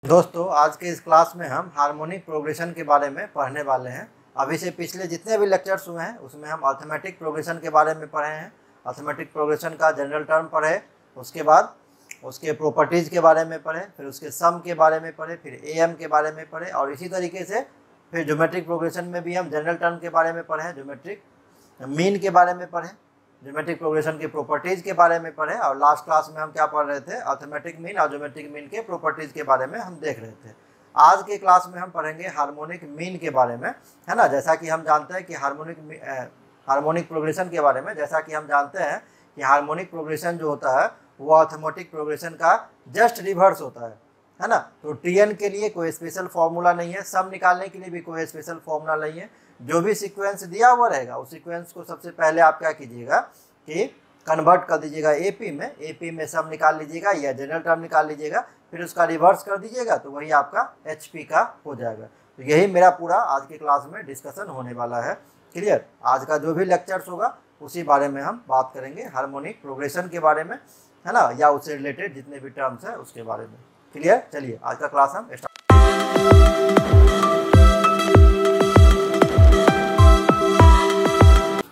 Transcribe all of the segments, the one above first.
दोस्तों, आज के इस क्लास में हम हार्मोनिक प्रोग्रेशन के बारे में पढ़ने वाले हैं। अभी से पिछले जितने भी लेक्चर्स हुए हैं उसमें हम अर्थमेटिक प्रोग्रेशन के बारे में पढ़े हैं। अर्थमेटिक प्रोग्रेशन का जनरल टर्म पढ़े, उसके बाद उसके प्रॉपर्टीज़ के बारे में पढ़े, फिर उसके सम के बारे में पढ़े, फिर एम के बारे में पढ़े, और इसी तरीके से फिर ज्योमेट्रिक प्रोग्रेशन में भी हम जनरल टर्म के बारे में पढ़े, ज्योमेट्रिक मीन के बारे में पढ़े, ज्योमेट्रिक प्रोग्रेशन की प्रॉपर्टीज़ के बारे में पढ़े, और लास्ट क्लास में हम क्या पढ़ रहे थे, अर्थमेटिक मीन और ज्योमेट्रिक मीन के प्रॉपर्टीज़ के बारे में हम देख रहे थे। आज के क्लास में हम पढ़ेंगे हार्मोनिक मीन के बारे में, है ना। जैसा कि हम जानते हैं कि हार्मोनिक प्रोग्रेशन के बारे में, जैसा कि हम जानते हैं कि हार्मोनिक प्रोग्रेशन जो होता है वो अर्थमेटिक प्रोग्रेशन का जस्ट रिवर्स होता है ना। तो टीएन के लिए कोई स्पेशल फॉर्मूला नहीं है, सम निकालने के लिए भी कोई स्पेशल फॉर्मूला नहीं है। जो भी सीक्वेंस दिया हुआ रहेगा उस सीक्वेंस को सबसे पहले आप क्या कीजिएगा कि कन्वर्ट कर दीजिएगा एपी में सम निकाल लीजिएगा या जनरल टर्म निकाल लीजिएगा, फिर उसका रिवर्स कर दीजिएगा तो वही आपका एचपी का हो जाएगा। तो यही मेरा पूरा आज के क्लास में डिस्कशन होने वाला है। क्लियर? आज का जो भी लेक्चर्स होगा उसी बारे में हम बात करेंगे, हार्मोनिक प्रोग्रेशन के बारे में, है ना, या उससे रिलेटेड जितने भी टर्म्स हैं उसके बारे में। क्लियर? चलिए आज का क्लास हम स्टार्ट।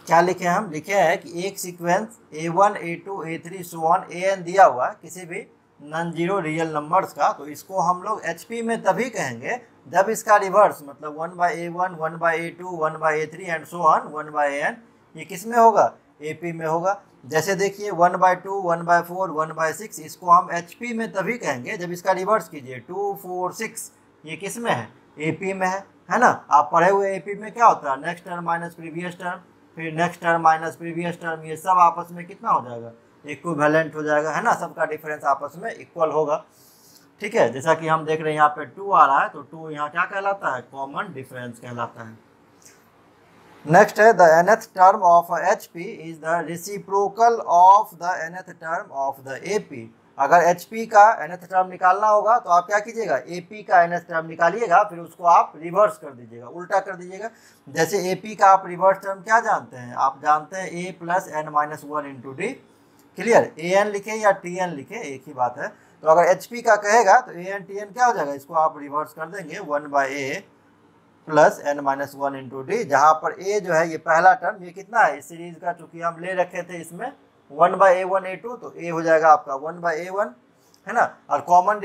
क्या लिखे हम? लिखे हैं कि एक sequence a1 a2 a3 so on an दिया हुआ किसी भी नॉन जीरो रियल नंबर्स का, तो इसको हम लोग एचपी में तभी कहेंगे जब इसका रिवर्स, मतलब 1/a1 1/a2 1/a3 and so on 1/an ये किस में होगा? एपी में होगा। जैसे देखिए 1/2 1/4 1/6 इसको हम एचपी में तभी कहेंगे जब इसका रिवर्स कीजिए 2 4 6 ये किस में है? एपी में है ना। आप पढ़े हुए एपी में क्या होता है? Next term minus previous term, फिर next term minus previous term, ये सब आपस में कितना हो जाएगा? इक्विवेलेंट हो जाएगा, है ना। सबका डिफरेंस आपस में इक्वल होगा। ठीक है, जैसा कि हम देख रहे हैं यहाँ पे 2 आ रहा है, तो 2 यहाँ क्या कहलाता है? कॉमन डिफरेंस कहलाता है। नेक्स्ट है the nth term of HP is the reciprocal of the nth term of the AP। अगर HP का nth टर्म निकालना होगा तो आप क्या कीजिएगा? AP का nth टर्म निकालिएगा, फिर उसको आप रिवर्स कर दीजिएगा, उल्टा कर दीजिएगा। जैसे AP का आप रिवर्स टर्म क्या जानते हैं? आप जानते हैं a plus n minus 1 into D. Clear? an लिखे या tn लिखे एक ही बात है। तो अगर HP का कहेगा तो an tn क्या हो जाएगा? इसको आप रिवर्स कर देंगे 1/a plus n minus 1 into D, जहाँ पर a जो है ये पहला टर्म, ये कितना है इस सीरीज का? चूंकि हम ले रखे थे इसमें 1/a1 a2, तो a हो जाएगा आपका 1/a1, है ना। और कॉमन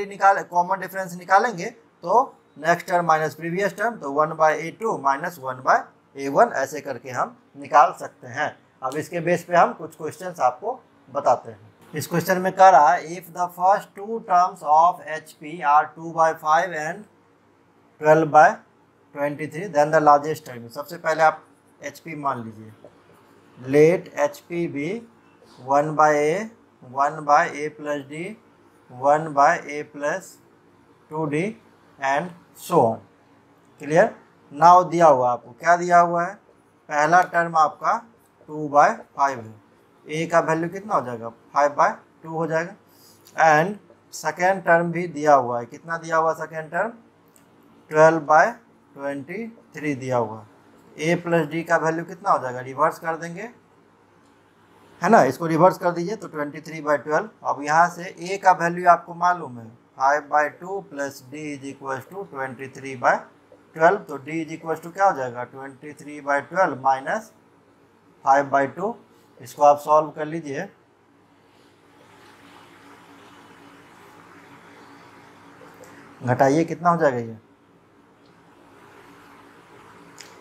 डिफरेंस निकालेंगे तो next term minus previous term, तो 1/a2 माइनस 1/a1 ऐसे करके हम निकाल सकते हैं। अब इसके बेस पे हम कुछ क्वेश्चंस आपको बताते हैं। इस क्वेश्चन में कह रहा है if the first two terms of HP are 2/5 and 12/23 then the largest term. सबसे पहले आप HP मान लीजिए, let HP be 1/a 1/a plus D 1/a plus 2d and so on. Clear? Now दिया हुआ आपको क्या दिया हुआ है? पहला टर्म आपका 2/5 है, a का वैल्यू कितना हो जाएगा? 5/2 हो जाएगा। एंड सेकेंड टर्म भी दिया हुआ है, कितना दिया हुआ? सेकेंड टर्म 12/23 दिया हुआ। a प्लस डी का वैल्यू कितना हो जाएगा? रिवर्स कर देंगे, है ना। इसको रिवर्स कर दीजिए तो 23/12। अब यहाँ से a का वैल्यू आपको मालूम है 5/2 plus d is equal to 23/12, तो d इज इक्वल टू क्या हो जाएगा? 23/12 माइनस 5/2। इसको आप सॉल्व कर लीजिए, घटाइए, कितना हो जाएगा? ये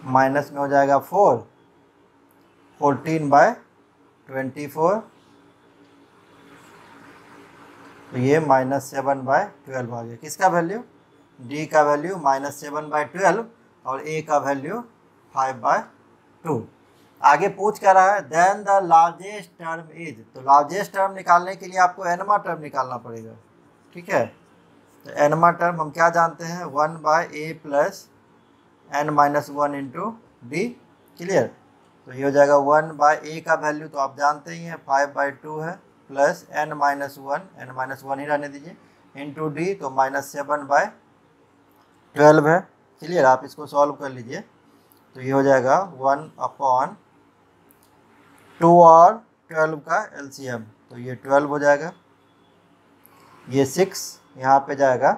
माइनस में हो जाएगा 4, 14/24, तो ये माइनस 7/12 आ गया। किसका वैल्यू? डी का वैल्यू माइनस 7/12 और ए का वैल्यू 5/2। आगे पूछ क्या रहा है? Then the largest term is, तो लार्जेस्ट टर्म निकालने के लिए आपको एनमा टर्म निकालना पड़ेगा। ठीक है, तो एनमा टर्म हम क्या जानते हैं? 1/a plus n minus 1 into D. Clear? तो ये हो जाएगा 1/a का वैल्यू तो आप जानते ही हैं 5/2 है, प्लस n माइनस 1 ही रहने दीजिए, इंटू डी तो माइनस 7/12 है। क्लियर? आप इसको सॉल्व कर लीजिए तो ये हो जाएगा 1/2 और 12 का LCM, तो ये 12 हो जाएगा, ये 6 यहाँ पे जाएगा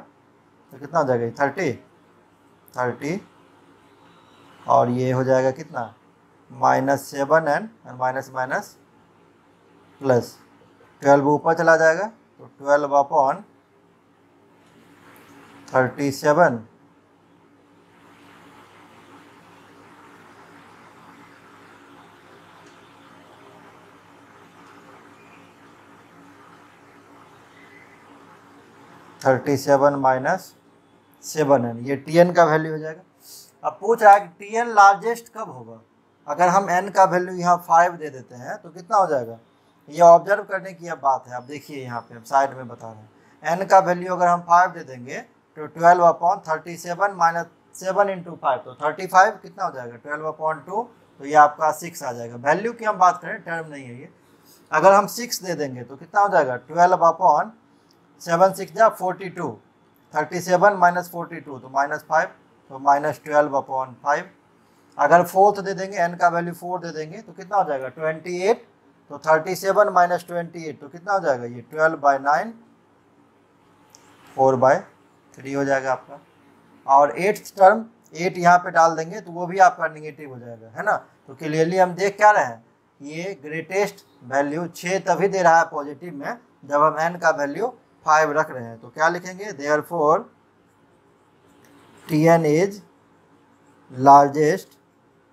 तो कितना हो जाएगा, 30 और ये हो जाएगा कितना, -7n और माइनस माइनस प्लस 12 ऊपर चला जाएगा, तो 12/37 37 माइनस 7n, ये Tn का वैल्यू हो जाएगा। अब पूछ रहा है कि Tn लार्जेस्ट कब होगा। अगर हम n का वैल्यू यहाँ 5 दे देते हैं तो कितना हो जाएगा, ये ऑब्जर्व करने की अब बात है। आप देखिए यहाँ पे हम साइड में बता रहे हैं, n का वैल्यू अगर हम 5 दे देंगे तो 12/37 माइनस 7 × 5, तो 35 कितना हो जाएगा, 12/2, तो ये आपका 6 आ जाएगा। वैल्यू की हम बात करें, टर्म नहीं है ये। अगर हम 6 दे देंगे तो कितना हो जाएगा, 12/7 6 जा 42, 37 माइनस 42 तो -5, तो -12/5। अगर 4th दे देंगे, n का वैल्यू 4 दे देंगे तो कितना हो जाएगा, 28, तो 37 माइनस 28 तो कितना हो जाएगा, ये 12/9, 4/3 हो जाएगा आपका। और 8th टर्म 8 यहाँ पे डाल देंगे तो वो भी आपका निगेटिव हो जाएगा, है ना। तो क्लियरली हम देख क्या रहे हैं, ये ग्रेटेस्ट वैल्यू 6 तभी दे रहा है पॉजिटिव में जब हम n का वैल्यू 5 रख रहे हैं। तो क्या लिखेंगे, therefore Tn is largest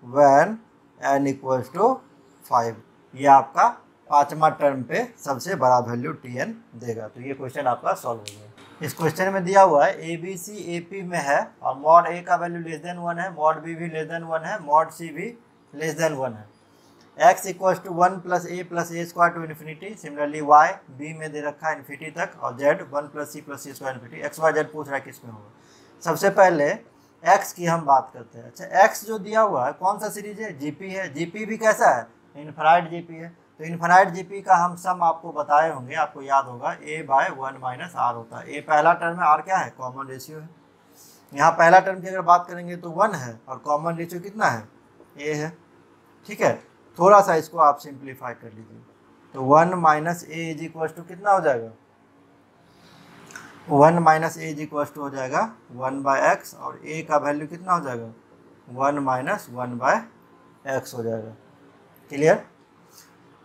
when n equals to 5। ये आपका 5वां टर्म पे सबसे बड़ा वैल्यू Tn देगा। तो ये क्वेश्चन आपका सॉल्व हो गया। इस क्वेश्चन में दिया हुआ है ABC AP में है और मॉड A का वैल्यू <1 है, मॉड B भी <1 है, मॉड C भी <1 है। x equals to 1 + a + a² to infinity. Similarly y b में दे रखा है इन्फिनिटी तक, और z 1 + c + c² infinity. x y z पूछ रहा है किस में होगा। सबसे पहले x की हम बात करते हैं। अच्छा, x जो दिया हुआ है कौन सा सीरीज है, जीपी है। जीपी भी कैसा है, इन्फिनाइट जीपी है। तो इन्फिनाइट जीपी का हम सम आपको बताए होंगे, आपको याद होगा, a/1 - r होता है। a पहला टर्म है, r क्या है, कॉमन रेशियो है। यहाँ पहला टर्म की अगर बात करेंगे तो 1 है और कॉमन रेशियो कितना है, a है। ठीक है, थोड़ा सा इसको आप सिंप्लीफाई कर लीजिए, तो 1 - a इज इक्वल टू कितना हो जाएगा, 1 - a इज इक्वल टू हो जाएगा 1/x, और a का वैल्यू कितना हो जाएगा, 1 - 1/x हो जाएगा। क्लियर।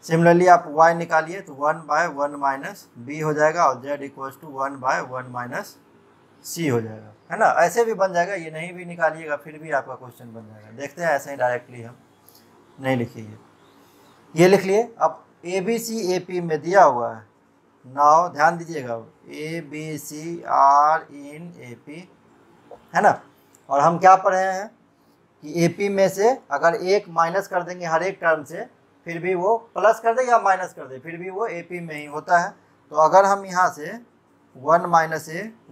सिमिलरली आप y निकालिए तो 1/1 - b हो जाएगा, और z इक्वल टू 1/1 - c हो जाएगा, है ना। ऐसे भी बन जाएगा, ये नहीं भी निकालिएगा फिर भी आपका क्वेश्चन बन जाएगा। देखते हैं ऐसे ही डायरेक्टली हम नहीं लिखिए, ये लिख लिए। अब ABC AP में दिया हुआ है, नाउ ध्यान दीजिएगा, ABC आर इन AP, है ना। और हम क्या पढ़े हैं कि AP में से अगर एक माइनस कर देंगे हर एक टर्म से, फिर भी वो प्लस कर दे या माइनस कर दे, फिर भी वो AP में ही होता है। तो अगर हम यहाँ से 1 - a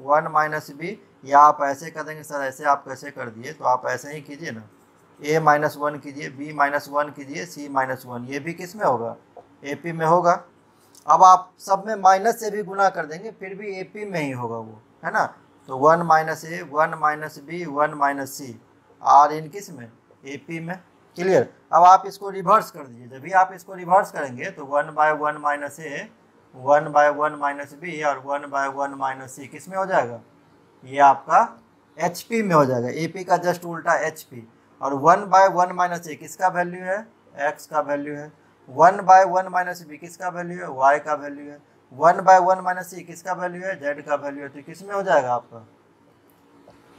1 - b, या आप ऐसे कर देंगे, सर ऐसे आप कैसे कर दिए, तो आप ऐसे ही कीजिए ना, a - 1 कीजिए, b - 1 कीजिए, c - 1, ये भी किस में होगा, AP में होगा। अब आप सब में माइनस से भी गुना कर देंगे फिर भी AP में ही होगा वो, है ना। तो 1 - a 1 - b 1 - c, r इन किस में, AP में। क्लियर। अब आप इसको रिवर्स कर दीजिए, जब भी आप इसको रिवर्स करेंगे तो 1/1 - a 1/1 - b और 1/1 - c किस में हो जाएगा, ये आपका HP में हो जाएगा। AP का जस्ट उल्टा HP। और 1/1 - a किसका वैल्यू है, x का वैल्यू है। 1/1 - b किसका वैल्यू है, y का वैल्यू है। 1/1 - c किसका वैल्यू है, z का वैल्यू है। तो किस में हो जाएगा आपका,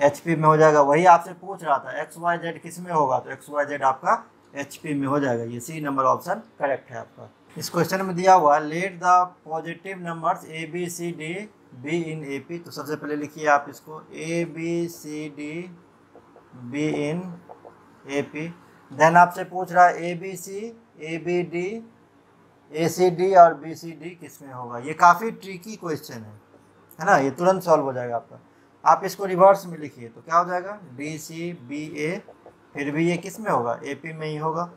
HP में हो जाएगा। वही आपसे पूछ रहा था x y z किस में होगा, तो x y z आपका HP में हो जाएगा। ये C नंबर ऑप्शन करेक्ट है आपका। इस क्वेश्चन में दिया हुआ let the positive numbers ABCD be in AP। तो सबसे पहले लिखिए आप इसको, ABCD be in AP। Then आपसे पूछ रहा है ABC ABD ACD और BCD किस में होगा। ये काफ़ी ट्रिकी क्वेश्चन है ना, ये तुरंत सॉल्व हो जाएगा आपका। आप इसको रिवर्स में लिखिए तो क्या हो जाएगा, DC BA, फिर भी ये किस में होगा, AP में ही होगा।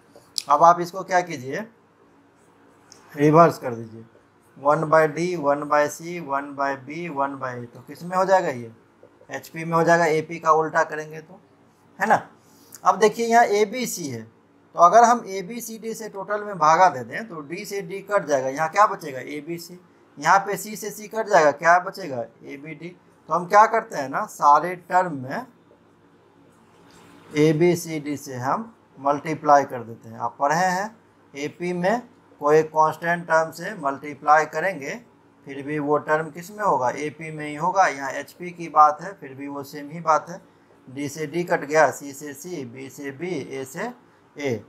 अब आप इसको क्या कीजिए, रिवर्स कर दीजिए, 1/D 1/C 1/B 1/A, तो किस में हो जाएगा, ये HP में हो जाएगा। AP का उल्टा करेंगे तो, है ना। अब देखिए यहाँ ABC है, तो अगर हम ABCD से टोटल में भागा दे दें तो D से D कट जाएगा, यहाँ क्या बचेगा ABC, यहाँ पे C से C कट जाएगा, क्या बचेगा ABD। तो हम क्या करते हैं ना, सारे टर्म में ABCD से हम मल्टीप्लाई कर देते हैं। आप पढ़े हैं AP में कोई कांस्टेंट टर्म से मल्टीप्लाई करेंगे फिर भी वो टर्म किस में होगा, AP में ही होगा। यहाँ HP की बात है फिर भी वो सेम ही बात है। D से D कट गया, C से C, B से B, A से A।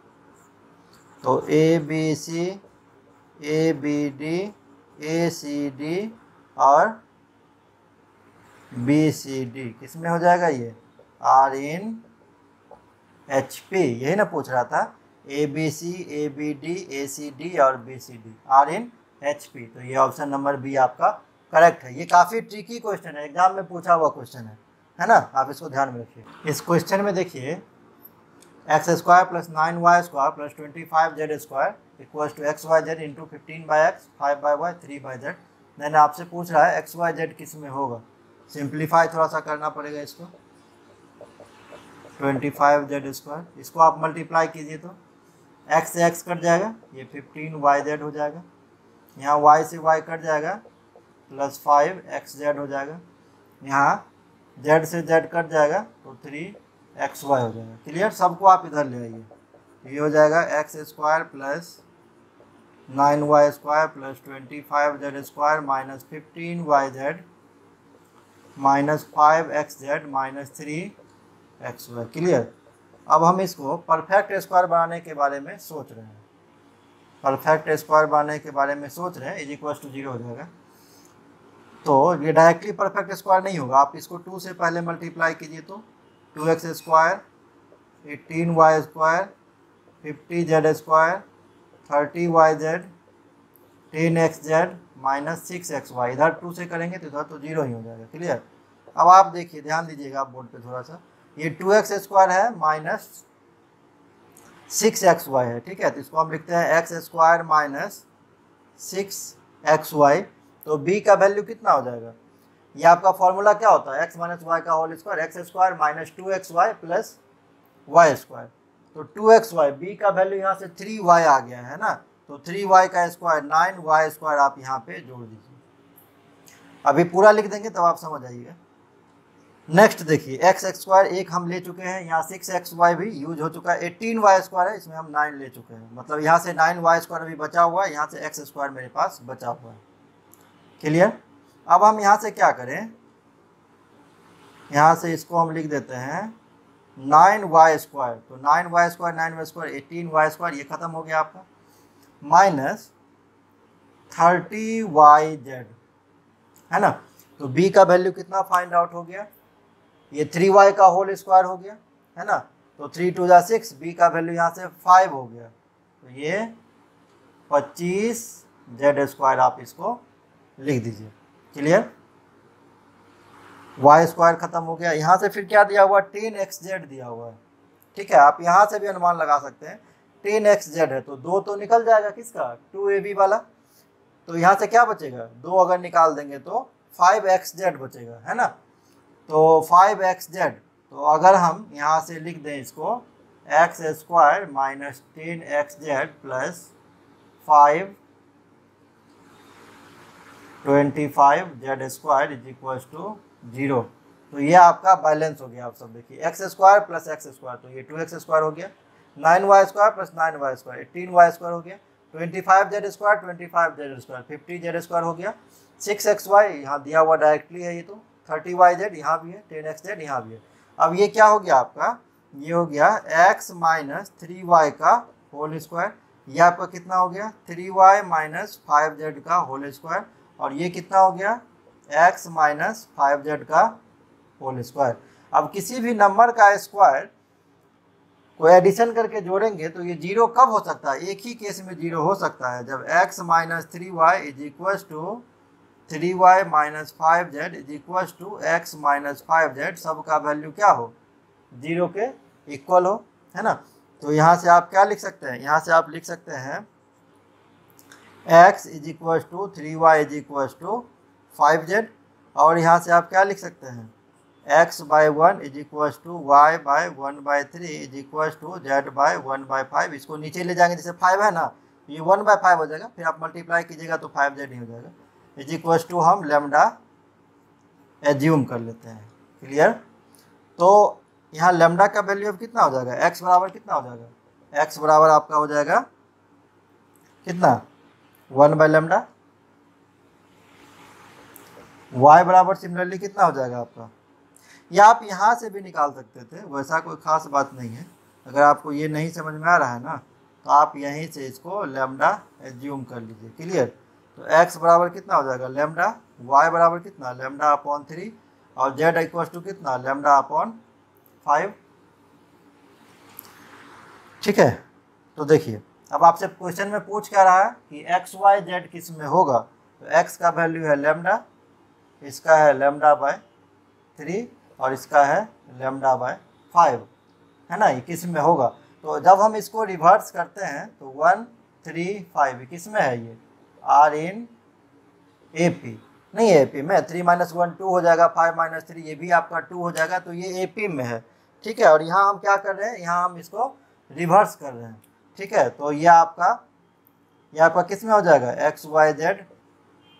तो ABC, ABD, ACD और BCD किस में हो जाएगा, ये R इन HP। यही ना पूछ रहा था, ABC, ABD, ACD और BCD R इन HP। तो ये ऑप्शन नंबर बी आपका करेक्ट है। ये काफ़ी ट्रिकी क्वेश्चन है, एग्जाम में पूछा हुआ क्वेश्चन है ना, आप इसको ध्यान में रखिए। इस क्वेश्चन में देखिए x² + 9y² + 25z² = xyz × 15/x 5/y 3/z। मैंने आपसे पूछ रहा है xyz किस में होगा, सिंप्लीफाई थोड़ा सा करना पड़ेगा इसको। 25z², इसको आप मल्टीप्लाई कीजिए तो x से x कट जाएगा, ये 15yz हो जाएगा। यहाँ y से y कट जाएगा +5xz हो जाएगा। यहाँ z से z कट जाएगा तो 3xy हो जाएगा। क्लियर, सबको आप इधर ले आइए। ये हो जाएगा x² + 9y² + 25z² - 15yz - 5xz - 3xy। Clear. अब हम इसको परफेक्ट स्क्वायर बनाने के बारे में सोच रहे हैं। परफेक्ट स्क्वायर बनाने के बारे में सोच रहे हैं, = 0 हो जाएगा। तो ये डायरेक्टली परफेक्ट स्क्वायर नहीं होगा, आप इसको 2 से पहले मल्टीप्लाई कीजिए तो 2x², 18y², 50z², 30yz, 10xz - 6xy। इधर 2 से करेंगे तो इधर तो 0 ही हो जाएगा। क्लियर। अब आप देखिए, ध्यान दीजिएगा आप बोर्ड पे थोड़ा सा, ये 2x² है -6xy है, ठीक है। तो इसको हम लिखते हैं x² - 6xy। तो b का वैल्यू कितना हो जाएगा, ये आपका फॉर्मूला क्या होता है, x - y का whole square, x² - 2xy + y²। तो 2xy, b का वैल्यू यहाँ से 3y आ गया है ना, तो 3y का स्क्वायर 9y² आप यहाँ पे जोड़ दीजिए। अभी पूरा लिख देंगे तब आप समझ आइएगा। नेक्स्ट देखिए, x² एक हम ले चुके हैं, यहाँ 6xy भी यूज हो चुका है, 18y² है, इसमें हम 9 ले चुके हैं, मतलब यहाँ से 9y² अभी बचा हुआ है, यहाँ से x² मेरे पास बचा हुआ है। क्लियर। अब हम यहाँ से क्या करें, यहाँ से इसको हम लिख देते हैं 9y²। तो 9y², 9y², 18y², ये खत्म हो गया आपका, -30yz है ना। तो b का वैल्यू कितना फाइंड आउट हो गया, ये 3y का होल स्क्वायर हो गया है ना। तो 3 × 2 = 6, b का वैल्यू यहाँ से 5 हो गया, तो ये 25z² आप इसको लिख दीजिए। क्लियर। y² खत्म हो गया। यहाँ से फिर क्या दिया हुआ, 10xz दिया हुआ है, ठीक है। आप यहाँ से भी अनुमान लगा सकते हैं, 10xz है तो 2 तो निकल जाएगा किसका, 2ab वाला। तो यहाँ से क्या बचेगा, 2 अगर निकाल देंगे तो 5xz बचेगा है ना। तो 5xz, तो अगर हम यहाँ से लिख दें इसको x² - 10xz + 525z² = 0। तो ये आपका बैलेंस हो गया। आप सब देखिए, x² + x², तो ये 2x² हो गया, 9y² + 9y², 18y² हो गया, 25z², 25z², 50z² हो गया, 6xy यहाँ दिया हुआ डायरेक्टली है, ये तो 30yz यहाँ भी है, 10xz यहाँ भी है। अब ये क्या हो गया आपका, ये हो गया x - 3y का होल स्क्वायर, ये आपका कितना हो गया, 3y - 5z का होल स्क्वायर, और ये कितना हो गया, x - 5z का होल स्क्वायर। अब किसी भी नंबर का स्क्वायर को एडिशन करके जोड़ेंगे तो ये 0 कब हो सकता है, एक ही केस में 0 हो सकता है, जब x - 3y = 3y - 5z = x - 5z सबका वैल्यू क्या हो, 0 के इक्वल हो, है ना। तो यहाँ से आप क्या लिख सकते हैं, यहाँ से आप लिख सकते हैं x = 3y = 5z, और यहाँ से आप क्या लिख सकते हैं, x/1 = y/1/3 = z/1/5। इसको नीचे ले जाएंगे, जैसे 5 है ना, ये 1/5 हो जाएगा, फिर आप मल्टीप्लाई कीजिएगा तो 5z ही हो जाएगा, = हम लैम्डा एज्यूम कर लेते हैं। क्लियर। तो यहाँ लेमडा का वैल्यू अब कितना हो जाएगा, एक्स बराबर कितना हो जाएगा, एक्स बराबर आपका हो जाएगा कितना 1/λ। वाई बराबर सिमिलरली कितना हो जाएगा आपका, या आप यहाँ से भी निकाल सकते थे, वैसा कोई खास बात नहीं है। अगर आपको ये नहीं समझ में आ रहा है ना, तो आप यहीं से इसको लेमडा एज्यूम कर लीजिए। क्लियर। तो एक्स बराबर कितना हो जाएगा लेमडा, वाई बराबर कितना λ/3, और जेड इक्वल टू कितना λ/5। ठीक है। तो देखिए अब आपसे क्वेश्चन में पूछ क्या रहा है कि एक्स वाई जेड किस में होगा, तो एक्स का वैल्यू है लेमडा, इसका है λ/3 और इसका है λ/5, है ना, ये किस में होगा। तो जब हम इसको रिवर्स करते हैं तो 1 3 5 किस में है, ये आर इन ए पी, नहीं ए पी में 3 - 1 2 हो जाएगा, 5 - 3 ये भी आपका 2 हो जाएगा, तो ये ए पी में है। ठीक है। और यहाँ हम क्या कर रहे हैं, यहाँ हम इसको रिवर्स कर रहे हैं। ठीक है। तो ये आपका किस में हो जाएगा, एक्स वाई जेड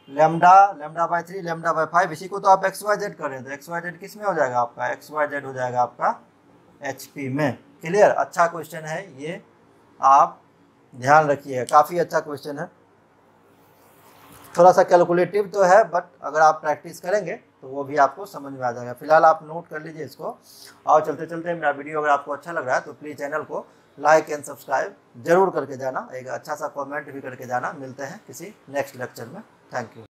λ/3 λ/5, इसी को तो आप एक्स वाई जेड कर रहे हैं, तो एक्स वाई जेड किस में हो जाएगा आपका, एक्स वाई जेड हो जाएगा आपका एच पी में। क्लियर। अच्छा क्वेश्चन है ये, आप ध्यान रखिए, काफ़ी अच्छा क्वेश्चन है। थोड़ा सा कैलकुलेटिव तो है, बट अगर आप प्रैक्टिस करेंगे तो वो भी आपको समझ में आ जाएगा। फिलहाल आप नोट कर लीजिए इसको। और चलते चलते मेरा वीडियो अगर आपको अच्छा लग रहा है तो प्लीज़ चैनल को लाइक एंड सब्सक्राइब जरूर करके जाना, एक अच्छा सा कमेंट भी करके जाना। मिलते हैं किसी नेक्स्ट लेक्चर में। Thank you.